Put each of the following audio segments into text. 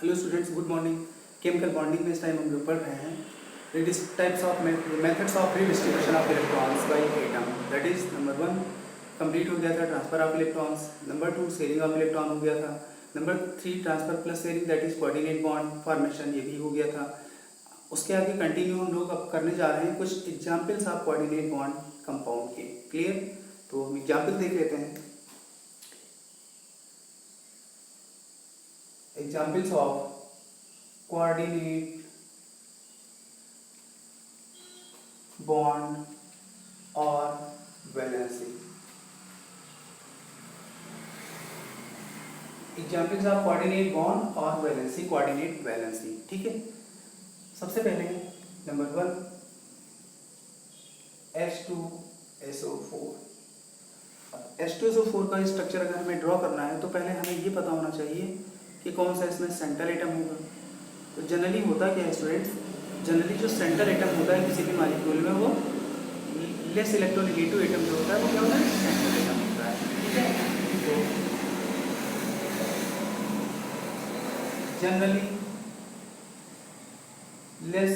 Hello students, good morning. Chemical bonding में इस time हम लोग पढ़ रहे हैं types of methods of redistribution of electrons by atom. That is number 1 complete हो गया था, transfer of electrons. Number 2 sharing of electron हो गया था। Number 3 transfer plus sharing, that is coordinate bond formation, ये भी हो गया था। उसके आगे कंटिन्यू हम लोग अब करने जा रहे हैं कुछ examples of coordinate bond compound के। क्लियर? तो हम एग्जाम्पल देख लेते हैं। Examples of coordinate bond or valency. Examples of coordinate bond or valency, coordinate valency। ठीक है, सबसे पहले नंबर 1 H2SO4। H2SO4 का स्ट्रक्चर अगर हमें ड्रॉ करना है तो पहले हमें ये पता होना चाहिए कि कौन सा इसमें सेंट्रल एटम होगा। तो जनरली होता क्या है स्टूडेंट्स, जनरली जो सेंट्रल एटम होता है किसी भी मॉलिक्यूल में वो लेस इलेक्ट्रोनेगेटिव एटम जो होता है वो क्या होता है, सेंट्रल एटम होता है। ठीक है, तो generally less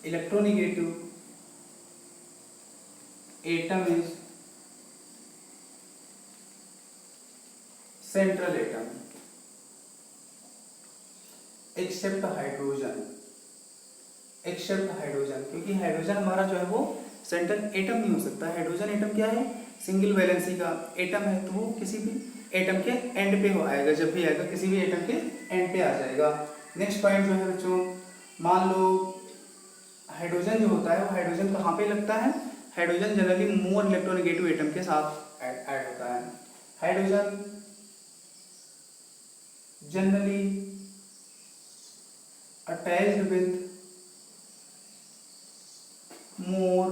electronegative atom is central atom except hydrogen. Except hydrogen, क्योंकि हाइड्रोजन हमारा जो है वो सेंट्रल एटम नहीं हो सकता। हाइड्रोजन एटम क्या है, सिंगल वैलेंसी का एटम है, तो वो किसी भी एटम के एंड पे हो आएगा, जब भी आएगा किसी भी एटम के एंड पे आ जाएगा। नेक्स्ट पॉइंट जो है बच्चों, मान लो हाइड्रोजन जो होता है वो हाइड्रोजन कहाँ पे लगता है, hydrogen generally more electronegative atom के साथ ऐड होता है। Hydrogen generally attached with more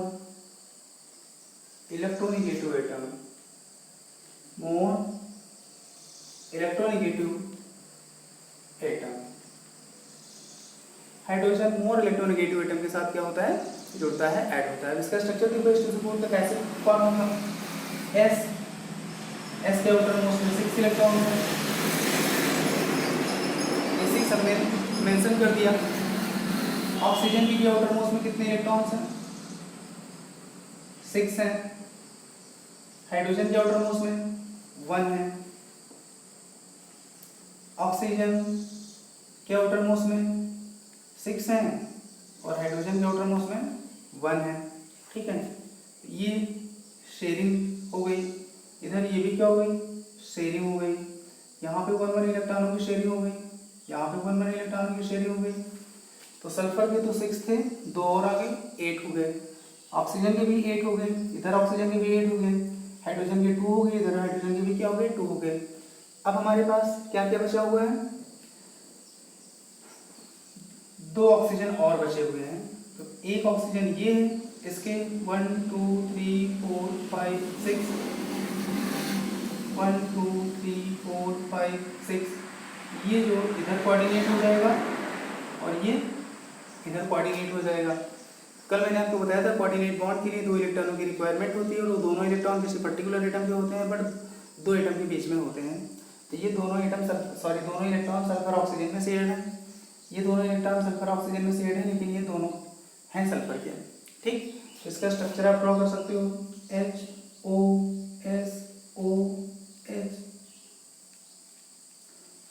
electronegative atom, more electronegative atom। Hydrogen more electronegative atom के साथ क्या होता है, जुड़ता है, ऐड होता है। इसका स्ट्रक्चर देखो, H2SO4 का कैसे फॉर्म होगा। S के आउटर मोस्ट में 6 इलेक्ट्रॉन है, हमने मेंशन कर दिया। ऑक्सीजन की आउटर मोस्ट में कितने इलेक्ट्रॉन्स हैं, 6 हैं। हाइड्रोजन के आउटर मोस्ट में 1 है। ऑक्सीजन के आउटर मोस्ट में 6 हैं और हाइड्रोजन के आउटर मोस्ट में 1 है। ठीक है, ये शेयरिंग हो गई। इधर ये भी क्या हो गई, शेयरिंग हो गई। यहाँ पे 1 इलेक्ट्रॉनों की शेयरिंग हो गई, यहाँ पे 1 इलेक्ट्रॉन की शेयरिंग हो गई। तो सल्फर के तो 6 थे, 2 और आ गए, 8 हो गए। ऑक्सीजन के भी 8 हो गए, इधर ऑक्सीजन के भी 8 हो गए। हाइड्रोजन के 2 हो गए, इधर हाइड्रोजन के भी क्या हो गए, 2 हो गए। अब हमारे पास क्या क्या बचा हुआ है, 2 ऑक्सीजन और बचे हुए हैं। तो एक ऑक्सीजन ये है, इसके 1 2 3 4 5 6, 1 2 3 4 5 6, ये जो इधर कोऑर्डिनेट हो जाएगा और ये इधर कोऑर्डिनेट हो जाएगा। कल मैंने आपको बताया था कोऑर्डिनेट बॉन्ड के लिए 2 इलेक्ट्रॉनों की रिक्वायरमेंट होती है और वो दोनों इलेक्ट्रॉन किसी पर्टिकुलर एटम के होते हैं, बट 2 एटम के बीच में होते हैं। तो ये दोनों इलेक्ट्रॉन सल्फर ऑक्सीजन में शेयर्ड है, ये दोनों इलेक्ट्रॉन सल्फर ऑक्सीजन में शेयर्ड है, लेकिन ये दोनों हैं सल्फर के। ठीक, इसका स्ट्रक्चर आप ड्रॉ कर सकते हो, HOSOH,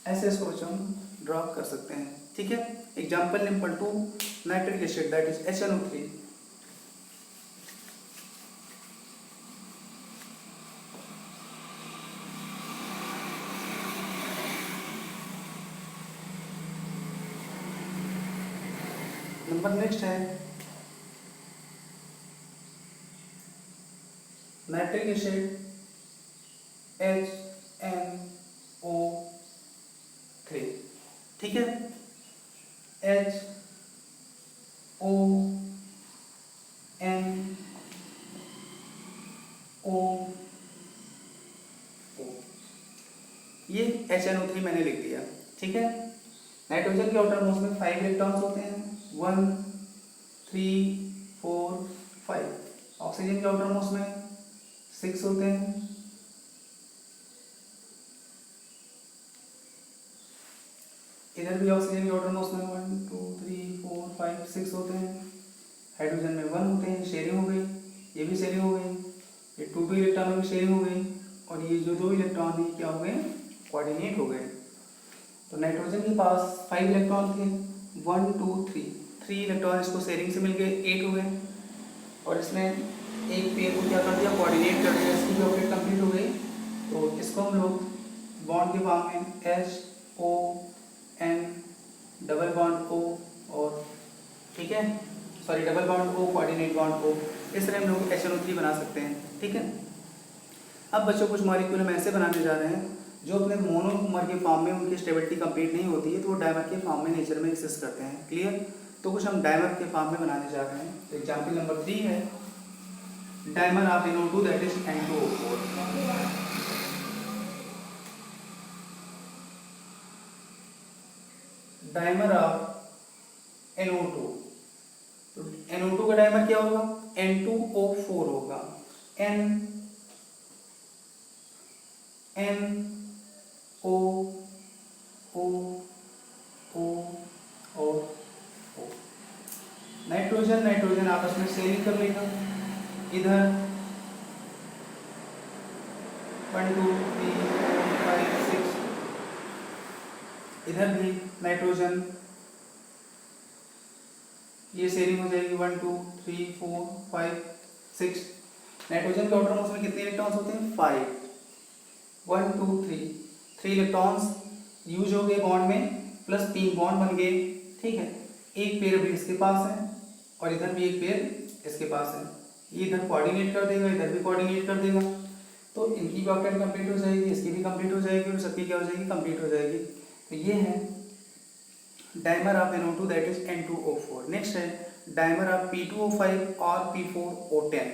ऐसे इसको बच्चों हम ड्रॉ कर सकते हैं। ठीक है, example number 2 nitric acid, that is HNO3। Number next है नाइट्रिक एसिड HNO3। ठीक है, HONO, ये HNO3 मैंने लिख दिया। ठीक है, नाइट्रोजन के आउटर मोस्ट में 5 इलेक्ट्रॉन्स होते हैं, 1 3 4 5। ऑक्सीजन के आउटर मोस्ट में 6 होते हैं, इधर भी ऑक्सीजन के आउटरमोस्ट में 1 2 3 4 5 6 होते हैं, हाइड्रोजन में 1 होते हैं, शेयरिंग हो गई, ये भी शेयरिंग हो गई, ये 2 इलेक्ट्रॉन में भी शेयरिंग हो गई, और ये जो 2 इलेक्ट्रॉन है क्या हो गए, कोऑर्डिनेट हो गए। तो नाइट्रोजन के पास 5 इलेक्ट्रॉन थे, 1 2 3 इलेक्ट्रॉन इसको शेयरिंग से मिल गए, 8 हो गए, और इसने एक पेयर को क्या कर दिया, कोऑर्डिनेट कर दिया, इसकी भी ऑर्बिट कंप्लीट हो गई। तो इसको हम लोग बॉन्ड के फॉर्म में HON डबल बॉन्ड O और ठीक है sorry double bond O coordinate bond O, इस तरह हम लोग HNO3 बना सकते हैं। ठीक है, अब बच्चों कुछ मॉलिक्यूल हम ऐसे बनाने जा रहे हैं जो अपने मोनोमर के फॉर्म में उनकी स्टेबिलिटी कंप्लीट नहीं होती है, तो वो डायमर के फॉर्म में नेचर में एक्सिस्ट करते हैं। क्लियर, तो कुछ हम डायमर के फॉर्म में बनाने जा रहे हैं। तो एग्जाम्पल नंबर 3 है dimer of NO2 that is N2O4। Dimer of NO2, तो NO2 का डायमर क्या होगा, N2O4 होगा, NO O और O। नाइट्रोजन आपस में शेयरिंग कर लेगा, इधर 1 2 3 4 5 6, इधर भी नाइट्रोजन ये शेयरिंग हो जाएगी 1 2 3 4 5 6। नाइट्रोजन के आउटरमोस्ट में कितने इलेक्ट्रॉन्स होते हैं, 5, 1 2 3 इलेक्ट्रॉन्स यूज हो गए बॉन्ड में, प्लस 3 बॉन्ड बन गए। ठीक है, एक पेयर अभी इसके पास है और इधर भी एक पेयर इसके पास है, ये इधर कोऑर्डिनेट कर देगा, इधर भी कोऑर्डिनेट कर देगा, तो इनकी भी ऑक्टेट कंप्लीट हो जाएगी, इसकी भी कंप्लीट हो जाएगी और सबकी क्या हो जाएगी, कंप्लीट हो जाएगी। तो ये है dimer of NO2 that is N2O4। Next है डायमर ऑफ P2O5 और P4O10।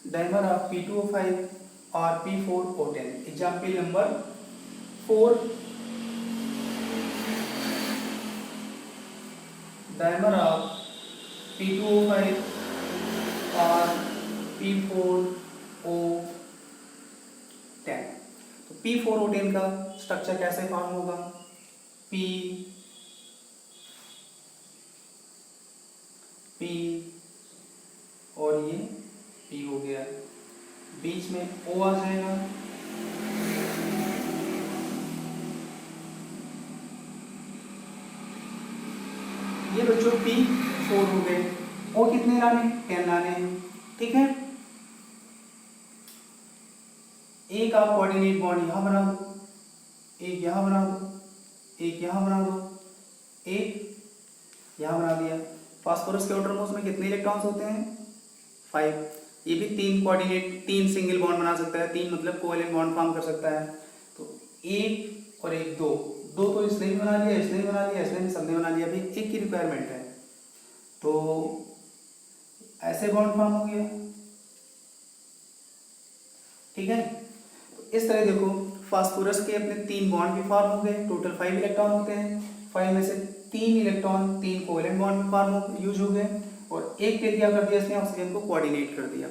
डायमर ऑफ P2O5 और P4O10। Example number 4 dimer of P2O5 और P4O10। तो P4O10 का स्ट्रक्चर कैसे फॉर्म होगा, P और ये P हो गया, बीच में O आ जाएगा, ये बच्चों P4 हो गए। O कितने लाने, 10 लाने हैं। ठीक है, एक आप कोऑर्डिनेट बॉन्ड यहां बना दो, एक यहां बना दो, एक यहां बना दो, एक यहां बना दिया। फास्फोरस के आउटरमोस्ट में कितने इलेक्ट्रॉन्स होते हैं, 5। ये भी 3 कोऑर्डिनेट 3 सिंगल बॉन्ड बना सकता है, 3 मतलब कोवेलेंट बॉन्ड फॉर्म कर सकता है। तो एक और एक, दो तो इसने भी बना लिया, इसने भी बना लिया, इसने भी, सबने बना लिया। अभी एक की रिक्वायरमेंट है, तो ऐसे बॉन्ड फॉर्म हो गया। ठीक है, तो इस तरह देखो फास्फोरस के अपने 3 बॉन्ड भी फॉर्म हो गए, टोटल 5 इलेक्ट्रॉन होते हैं, 5 में से 3 इलेक्ट्रॉन 3 कोवेलेंट बॉन्ड में फॉर्म यूज हो गए, और एक पे क्या कर दिया इसने, ऑक्सीजन को कोऑर्डिनेट कर दिया।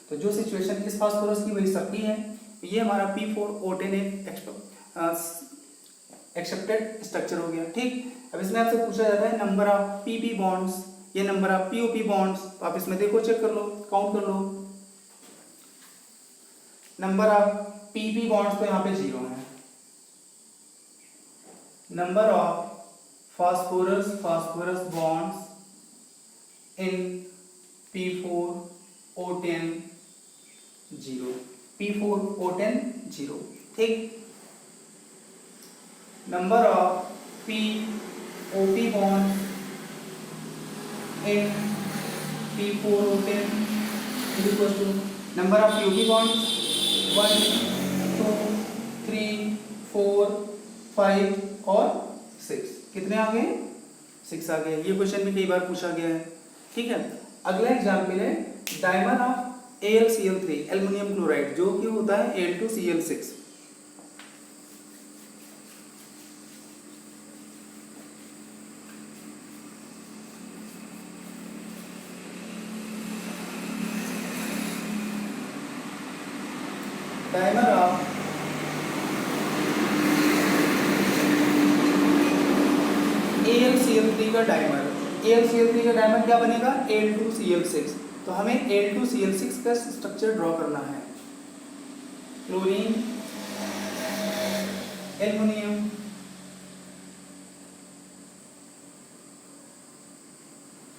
तो जो सिचुएशन इस फास्फोरस की वही सबकी है। ये हमारा P4O10 एक एक्सेप्टेड स्ट्रक्चर हो गया। ठीक, अब इसमें आपसे पूछा जाता है नंबर ऑफ PP बॉन्ड्स, ये नंबर ऑफ POP बॉन्ड्स, तो आप इसमें देखो, चेक कर लो, काउंट कर लो। नंबर ऑफ PP बॉन्ड्स तो यहाँ पे 0 है। Number of phosphorus bonds in P4O10 0, P4O10 0। ठीक, number of POP bonds in P4O10 is equal to number of POP bonds 1 2 3 4 5 और 6। कितने आ गए, 6 आ गए। ये क्वेश्चन भी कई बार पूछा गया है। ठीक है, अगला एग्जाम्पल है dimer of AlCl3 aluminium chloride, जो कि होता है Al2Cl6। AlCl3 का डाइमर, AlCl3 का डाइमर क्या बनेगा, Al2Cl6। तो हमें Al2Cl6 का स्ट्रक्चर ड्रॉ करना है। क्लोरीन, एल्युमिनियम,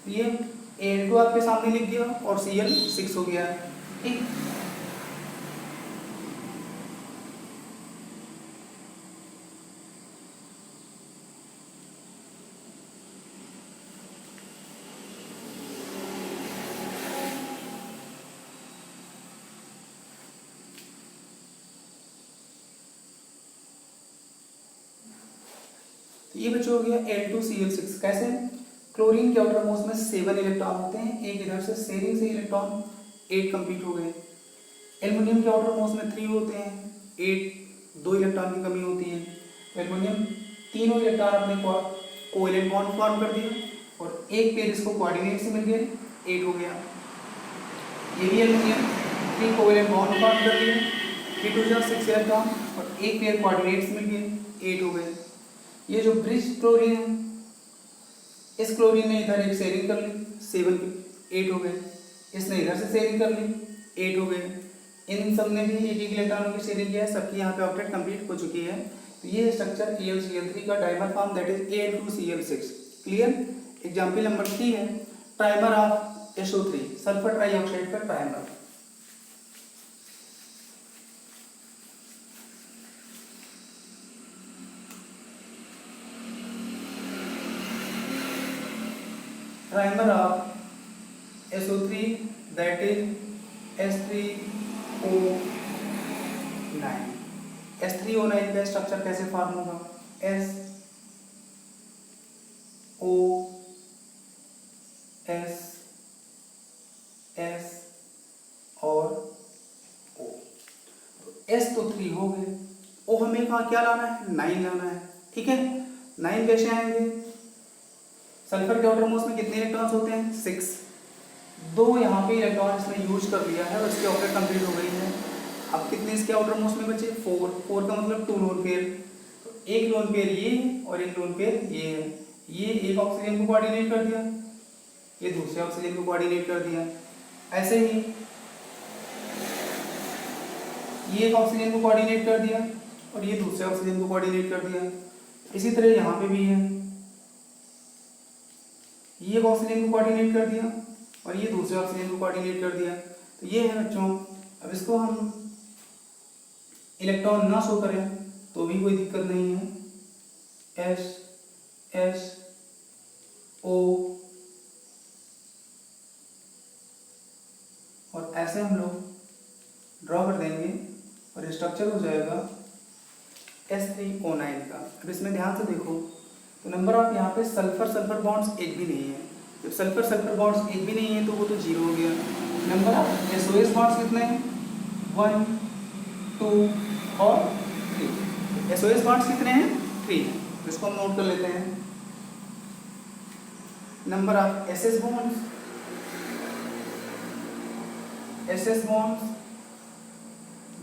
ये Al2 आपके सामने लिख दिया और Cl6 हो गया, ठीक। तो ये बच्चों हो गया Al2Cl6। कैसे, क्लोरीन के आउटर मोस्ट में 7 इलेक्ट्रॉन होते हैं, एक इधर से शेयरिंग से इलेक्ट्रॉन 8 कंप्लीट हो गए। एल्युमिनियम के आउटर मोस्ट में 3 होते हैं, 8 2 इलेक्ट्रॉन की कमी होती है। एल्युमिनियम तीनों इलेक्ट्रॉन अपने कोवेलेंट बॉन्ड फॉर्म कर दिया और एक पेयर इसको कोऑर्डिनेट से मिल गए, 8 हो गया। ये भी एल्युमिनियम 3 कोवेलेंट बॉन्ड फॉर्म कर दिए, 3 2 6 इलेक्ट्रॉन और एक पेयर कोऑर्डिनेट से मिल गए, 8 हो गए। ये जो ब्रिज क्लोरीन है, इस क्लोरीन ने इधर एक शेयरिंग कर ली, 7 8 हो गए। इसने इधर से शेयरिंग कर ली, 8 हो गए। इन सब ने भी एक एक इलेक्ट्रॉनों की शेयरिंग किया है, सबकी यहाँ पे ऑक्टेट कंप्लीट हो चुकी है। तो ये स्ट्रक्चर AlCl3 का dimer form, that is Al2Cl6। Clear. Example number 3 है trimer of SO3, sulphur trioxide का trimer. Trimer of SO3, that is S3O9। S3O9 का स्ट्रक्चर कैसे फॉर्म होगा, SOS और O। S तो 3 हो गए, O हमें कहाँ क्या लाना है, 9 लाना है, ठीक है। 9 कैसे आएंगे, सल्फर के आउटर मोस्ट में कितने इलेक्ट्रॉन्स होते हैं, 6। 2 यहाँ पे इलेक्ट्रॉन इसने यूज कर लिया है और इसकी ऑक्टेट कंप्लीट हो गई है। अब कितने इसके आउटर मोस्ट में बचे, 4 का मतलब 2 लोन पेयर। तो एक लोन पेयर ये है और एक लोन पेयर ये है। ये एक ऑक्सीजन को कोऑर्डिनेट कर दिया, ये दूसरे ऑक्सीजन को कोऑर्डिनेट कर दिया। ऐसे ही ये एक ऑक्सीजन को कोऑर्डिनेट कर दिया और ये दूसरे ऑक्सीजन को कोऑर्डिनेट कर दिया। इसी तरह यहाँ पे भी है, ये एक ऑक्सीजन को कोऑर्डिनेट कर दिया और ये दूसरे ऑक्सीजन को कोऑर्डिनेट कर दिया। तो ये है बच्चों। अब इसको हम इलेक्ट्रॉन ना शो करें तो भी कोई दिक्कत नहीं है, SO और ऐसे हम लोग ड्रॉ कर देंगे और स्ट्रक्चर हो जाएगा S3O9 का। अब इसमें ध्यान से देखो तो नंबर ऑफ यहाँ पे सल्फर सल्फर बॉन्ड्स एक भी नहीं है। जब सल्फर सल्फर बॉन्ड्स एक भी नहीं है तो वो तो 0 हो गया। नंबर ऑफ SOS बॉन्ड्स कितने हैं, 1 2 और 3। SOS बॉन्ड्स कितने हैं, 3 हैं। इसको हम नोट कर लेते हैं। Number of SS bonds, SS bonds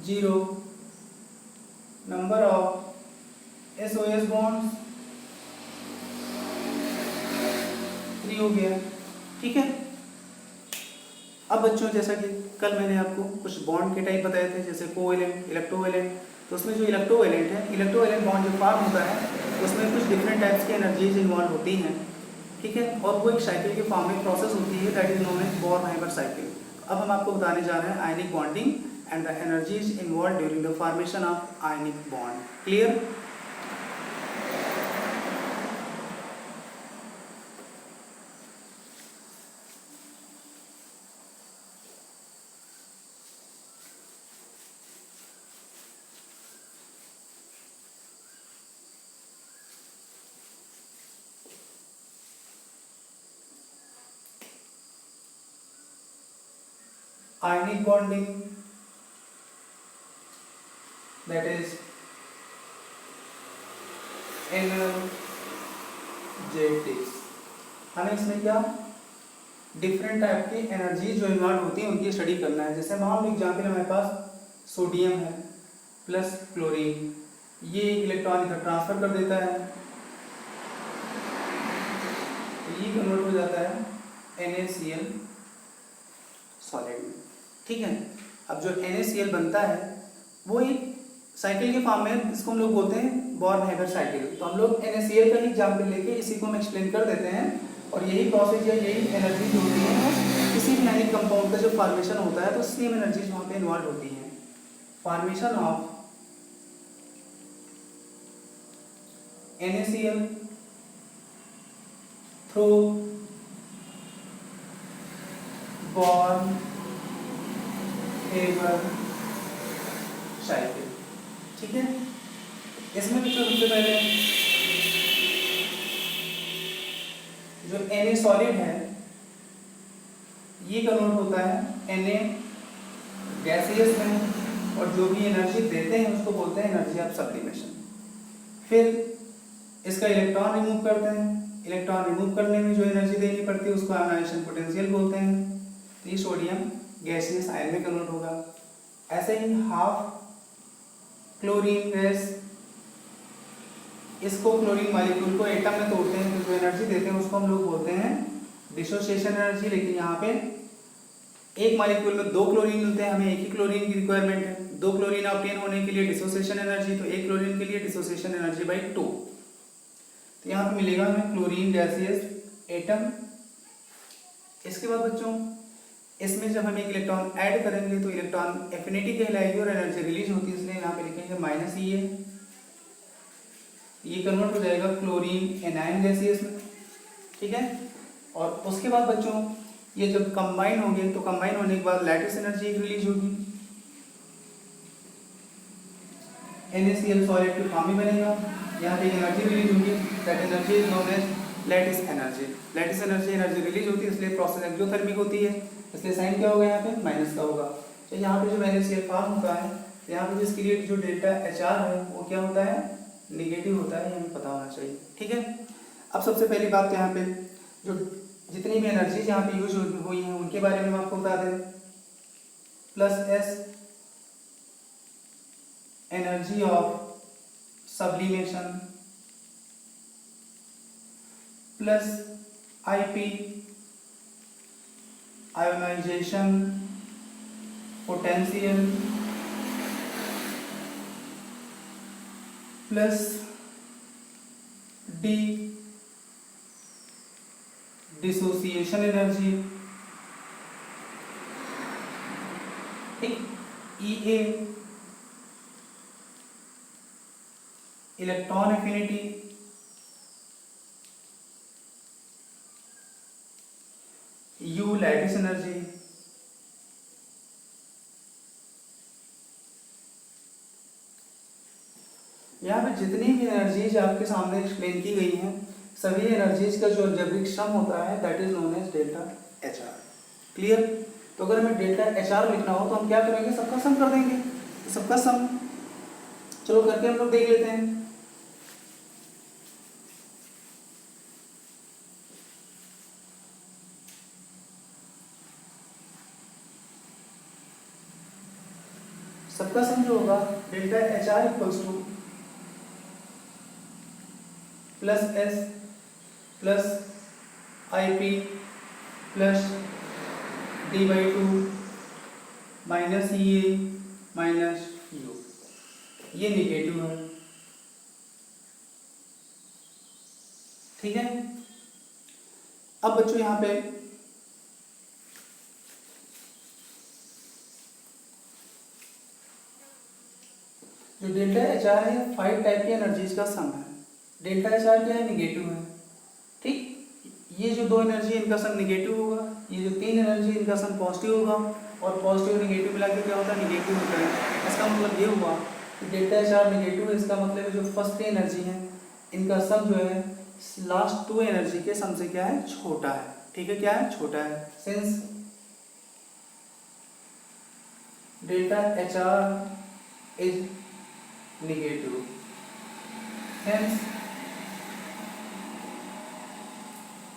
0। Number of SOS bonds 3 हो गया, ठीक है। अब बच्चों जैसा कि कल मैंने आपको कुछ बॉन्ड के टाइप बताए थे, जैसे कोवेलेंट, इलेक्ट्रोवेलेंट। तो उसमें जो इलेक्ट्रोवेलेंट है, इलेक्ट्रोवेलेंट बॉन्ड जो फॉर्म होता है उसमें कुछ डिफरेंट टाइप्स की एनर्जीज इन्वॉल्व होती हैं, ठीक है। और वो एक साइकिल के फॉर्म में प्रोसेस होती है, that is known as Born Haber cycle. अब हम आपको बताने जा रहे हैं ionic bonding and the energies involve during the formation of ionic bond. Clear. Ionic bonding, that is energetics। हमें इसमें क्या डिफरेंट टाइप की एनर्जी जो इन्वॉल्व होती है उनकी स्टडी करना है। जैसे मान लो एग्जाम्पल हमारे पास सोडियम है प्लस क्लोरीन, ये एक इलेक्ट्रॉन इधर ट्रांसफर कर देता है ये कन्वर्ट हो जाता है NaCl सॉलिड में। ठीक है, अब जो NaCl बनता है वो एक साइकिल के फॉर्म में, इसको हम लोग बोलते हैं बॉर्न-हैगर साइकिल। तो हम लोग NaCl का ही एग्जाम्पल लेके इसी को हम एक्सप्लेन कर देते हैं, और यही प्रोसेस या यही एनर्जी जो होती है किसी भी आयनिक कंपाउंड का जो फॉर्मेशन होता है तो सेम एनर्जीज वहाँ पे इन्वॉल्व होती हैं। Formation of NaCl through born-hugger cycle. ठीक है, इसमें भी सबसे पहले जो Na सॉलिड है ये कन्वर्ट होता है Na गैसियस में, और जो भी एनर्जी देते हैं उसको बोलते हैं एनर्जी ऑफ सब्लिमेशन। फिर इसका इलेक्ट्रॉन रिमूव करते हैं, इलेक्ट्रॉन रिमूव करने में जो एनर्जी देनी पड़ती है उसको आयोनाइजेशन पोटेंशियल बोलते हैं। तो ये सोडियम गैसियस आयन में कन्वर्ट होगा। ऐसे ही हाफ क्लोरीन गैस, इसको क्लोरीन मॉलिक्यूल को एटम में तोड़ते हैं तो जो एनर्जी देते हैं उसको हम लोग बोलते हैं डिसोसिएशन एनर्जी। लेकिन यहाँ पे एक मॉलिक्यूल में 2 क्लोरीन मिलते हैं, हमें एक ही क्लोरीन की रिक्वायरमेंट है। 2 क्लोरीन ऑब्टेन होने के लिए डिसोसिएशन एनर्जी, तो 1 क्लोरीन के लिए डिसोसिएशन एनर्जी बाई 2। तो यहाँ पे मिलेगा हमें क्लोरीन गैसियस एटम। इसके बाद बच्चों इसमें जब हम एक इलेक्ट्रॉन ऐड करेंगे तो इलेक्ट्रॉन एफिनिटी कहलाएगी और एनर्जी रिलीज होती है, इसलिए यहाँ पे लिखेंगे -E। ये कन्वर्ट हो जाएगा क्लोरीन एनायन गैसियस में। ठीक है, और उसके बाद बच्चों ये जब कंबाइन होंगे तो कंबाइन होने के बाद लैटिस एनर्जी रिलीज होगी, NaCl सॉलिड के फॉर्म में बनेगा। यहाँ पे एनर्जी रिलीज होगी, that energy is known as lattice energy. Lattice energy release होती है, इसलिए प्रोसेस एक्सोथर्मिक होती है, इसलिए साइन क्या होगा यहाँ पे माइनस का होगा। तो यहाँ पे जो NaCl फॉर्म होता है तो यहाँ पे जिसके लिए जो डेल्टा HR है वो क्या होता है, निगेटिव होता है, हमें पता होना चाहिए। ठीक है, अब सबसे पहली बात तो यहाँ पे जो जितनी भी एनर्जीज यहाँ पे यूज हुई हैं उनके बारे में हम आपको बता दें। +S energy of sublimation, +IP ionization potential, +D dissociation energy. ठीक, EA electron affinity, U lattice energy, यहाँ पे जितनी भी एनर्जीज आपके सामने एक्सप्लेन की गई हैं सभी एनर्जीज का जो अलजेब्रिक सम होता है that is known as delta HR। Clear? तो अगर हमें डेल्टा HR लिखना हो तो हम क्या करेंगे, सबका सम कर देंगे। सबका सम चलो करके हम लोग देख लेते हैं। सबका सम जो होगा delta HR equals to +S +IP +D/2 -EA -U। ये निगेटिव है। ठीक है, अब बच्चों यहाँ पे जो डेल्टा HR है 5 टाइप की एनर्जीज का सम है। डेल्टा HR क्या है, निगेटिव है। ठीक, ये जो 2 एनर्जी इनका सम निगेटिव होगा, ये जो 3 एनर्जी इनका सम पॉजिटिव होगा, और पॉजिटिव निगेटिव मिला के क्या होता है, निगेटिव होता है। इसका मतलब ये हुआ कि डेल्टा HR निगेटिव है, इसका मतलब है जो फर्स्ट 3 एनर्जी है इनका सम जो है लास्ट 2 एनर्जी के सम से क्या है, छोटा है। ठीक है, क्या है, छोटा है। Since delta HR is negative, hence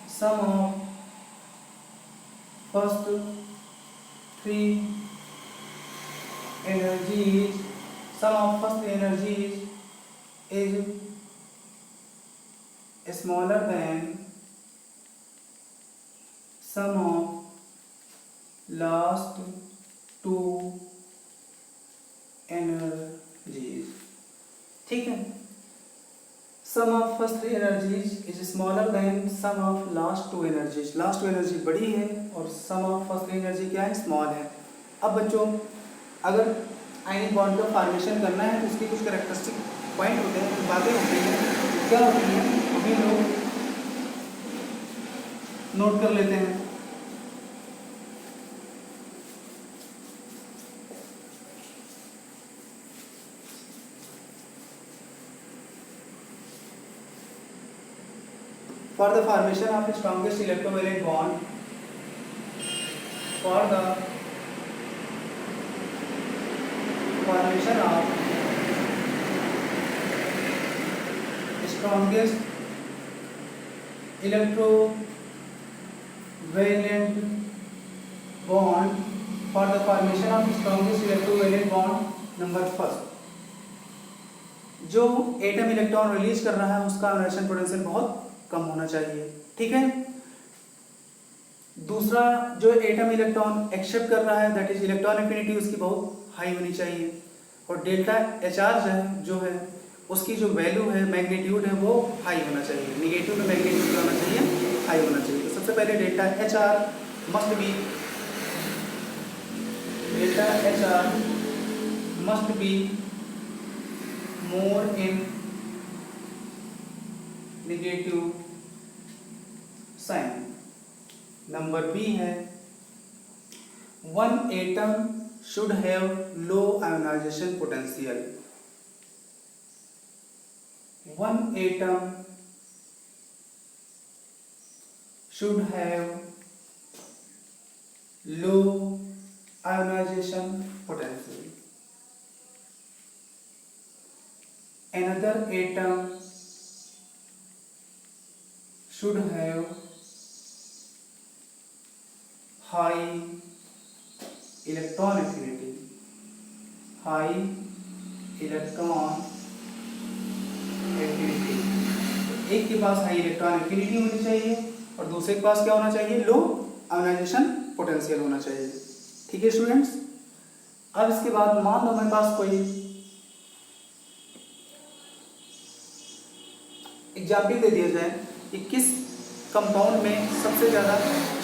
sum of first 3 energies, sum of first energies is smaller than sum of last two energies, ठीक है। Sum of first three energies is smaller than sum of last two energies. Last two energy बड़ी है और sum of first three energy क्या है, small है। अब बच्चों अगर आयनिक बॉन्ड का फॉर्मेशन करना है तो उसकी कुछ कैरेक्टरिस्टिक पॉइंट होते हैं, कुछ बातें होती हैं, क्या होती हैं अभी लोग नोट कर लेते हैं। For the formation of the strongest electrovalent bond, for the formation of strongest electrovalent bond, for the formation of strongest electrovalent bond, number first, जो एटम इलेक्ट्रॉन रिलीज कर रहा है उसका आयोनाइजेशन पोटेंशियल बहुत कम होना चाहिए, ठीक है। दूसरा, जो एटम इलेक्ट्रॉन एक्सेप्ट कर रहा है दैट इज इलेक्ट्रॉन एफिनिटी उसकी बहुत हाई होनी चाहिए, और डेल्टा एच आर जो है उसकी जो वैल्यू है, मैग्नीट्यूड है, वो हाई होना चाहिए। निगेटिव में मैग्नीट्यूड होना चाहिए, हाई होना चाहिए। तो सबसे पहले delta H R must be more in negative sign. Number B है one atom should have low ionization potential. One atom should have low ionization potential. Another atom should have high electron affinity. High electron affinity. एक के पास high electron affinity होनी चाहिए और दूसरे के पास क्या होना चाहिए, लो आयोनाइजेशन पोटेंशियल होना चाहिए, ठीक है स्टूडेंट्स। अब इसके बाद मान लो मेरे पास कोई एग्जाम्पल दे दिया जाए कि किस कंपाउंड में सबसे ज़्यादा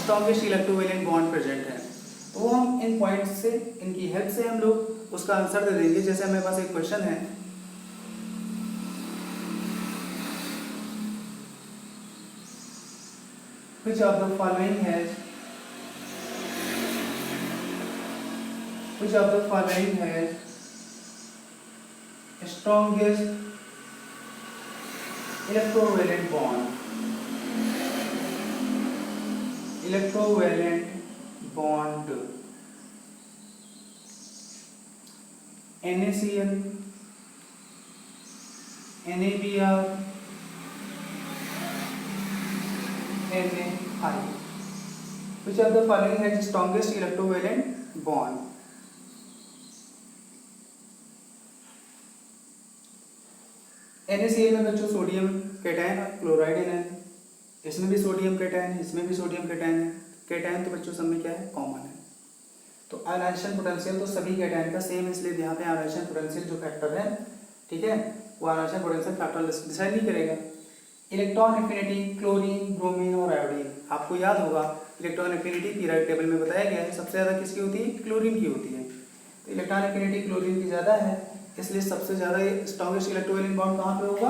स्ट्रॉन्गेस्ट इलेक्ट्रोवेलेंट बॉन्ड प्रेजेंट है, तो वो हम इन पॉइंट से, इनकी हेल्प से हम लोग उसका आंसर दे देंगे। जैसे हमारे पास एक क्वेश्चन है, which of the following has strongest electrovalent bond NaCl, NaBr, NaI. Which of the following has the strongest electrovalent bond? NaCl में बच्चों सोडियम कैटायन और क्लोराइड है, इसमें भी सोडियम कैटायन है, इसमें भी सोडियम कैटायन है। कैटायन तो बच्चों सब में क्या है, कॉमन है। तो आयोनाइजेशन पोटेंशियल तो सभी कैटायन का सेम है, इसलिए यहाँ पे आयोनाइजेशन पोटेंशियल जो फैक्टर है, ठीक है, वो आयोनाइजेशन पोटेंशियल फैक्टर डिसाइड नहीं करेगा। इलेक्ट्रॉन एफिनिटी क्लोरीन, ब्रोमीन और आयोडीन, आपको याद होगा इलेक्ट्रॉन एफिनिटी पीरियड टेबल में बताया गया है, सबसे ज़्यादा किसकी होती है, क्लोरीन की होती है। तो इलेक्ट्रॉन एफिनिटी क्लोरीन की ज़्यादा है, इसलिए सबसे ज़्यादा स्ट्रॉन्गेस्ट इलेक्ट्रोवेलेंट बॉन्ड कहाँ पे होगा,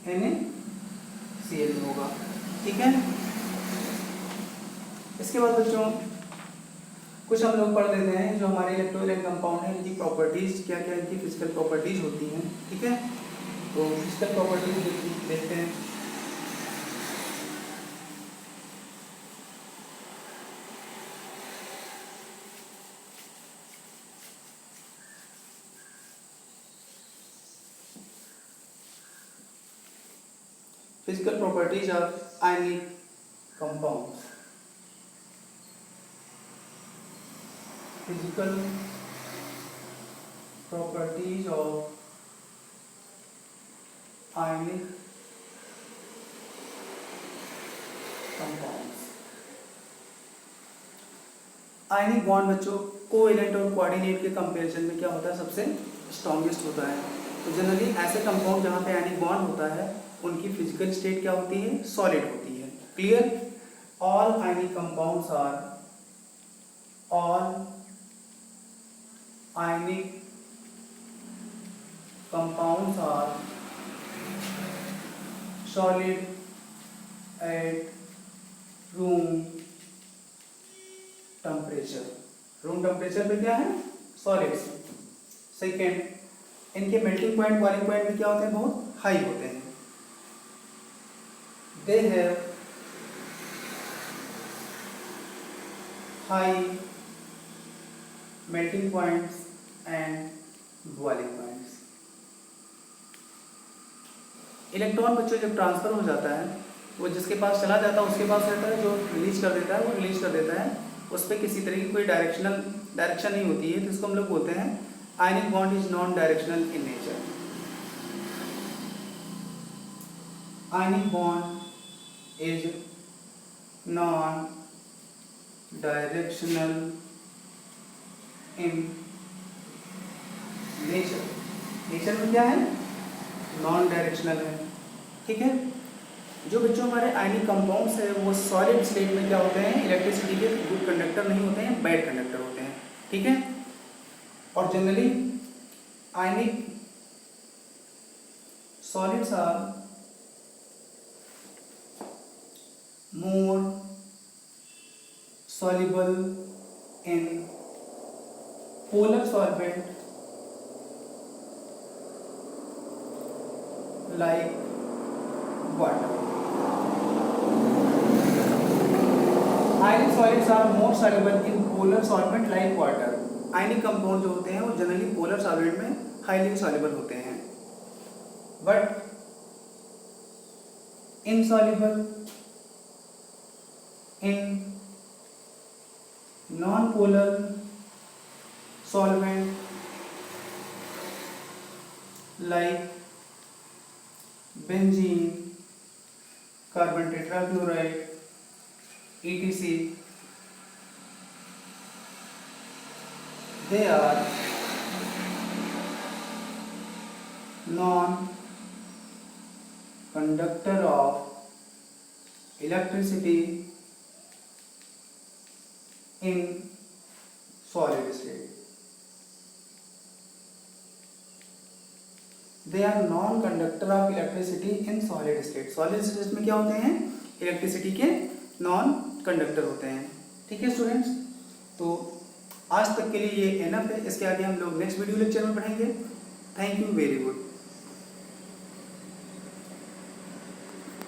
NaCl में होगा, ठीक है। इसके बाद बच्चों कुछ हम लोग पढ़ लेते हैं जो हमारे इलेक्ट्रोवेलेंट कंपाउंड है, इनकी प्रॉपर्टीज क्या क्या, इनकी फिजिकल प्रॉपर्टीज होती हैं, ठीक है। तो फिजिकल प्रॉपर्टीज देखते हैं। Physical properties of ionic compounds. Physical properties of ionic compounds. Ionic bond बच्चों कोवेलेंट और कोऑर्डिनेट के कंपैरिजन में क्या होता है, सबसे स्ट्रॉन्गेस्ट होता है। तो जनरली ऐसे कंपाउंड जहाँ पे आयनिक बॉन्ड होता है उनकी फिजिकल स्टेट क्या होती है, सॉलिड होती है। Clear? All ionic compounds are solid at room temperature. Room temperature पे क्या है, सॉलिड्स। सेकेंड, इनके मेल्टिंग पॉइंट बॉइलिंग पॉइंट भी क्या होते हैं, बहुत हाई होते हैं। They have high melting points and boiling points. Electron बच्चों जब ट्रांसफर हो जाता है वो जिसके पास चला जाता है उसके पास रहता है, जो रिलीज कर देता है वो रिलीज कर देता है, उस पर किसी तरह की कोई डायरेक्शन नहीं होती है, तो इसको हम लोग बोलते हैं ionic bond is non directional in nature. Ionic bond is non directional in nature. Nature में क्या है, नॉन डायरेक्शनल है। ठीक है, जो बच्चों हमारे आयनिक कंपाउंड्स है वो सॉलिड स्टेट में क्या होते हैं, इलेक्ट्रिसिटी के गुड कंडक्टर नहीं होते हैं, बैड कंडक्टर होते हैं। ठीक है, और generally ionic solids are more soluble in polar solvent like water. Ionic solids are more soluble in polar solvent like water. Ionic compound जो होते हैं वो जनरली पोलर सॉल्वेंट में हाईली सॉल्युबल होते हैं, but insoluble in non-polar solvent like benzene, carbon tetrachloride, etc. They are non-conductor of electricity in solid state. They are non-conductor of electricity in solid state. Solid state में क्या होते हैं, electricity के non conductor होते हैं। ठीक है students, तो आज तक के लिए ये एनफ है, इसके आगे हम लोग नेक्स्ट वीडियो लेक्चर में पढ़ेंगे। Thank you very good.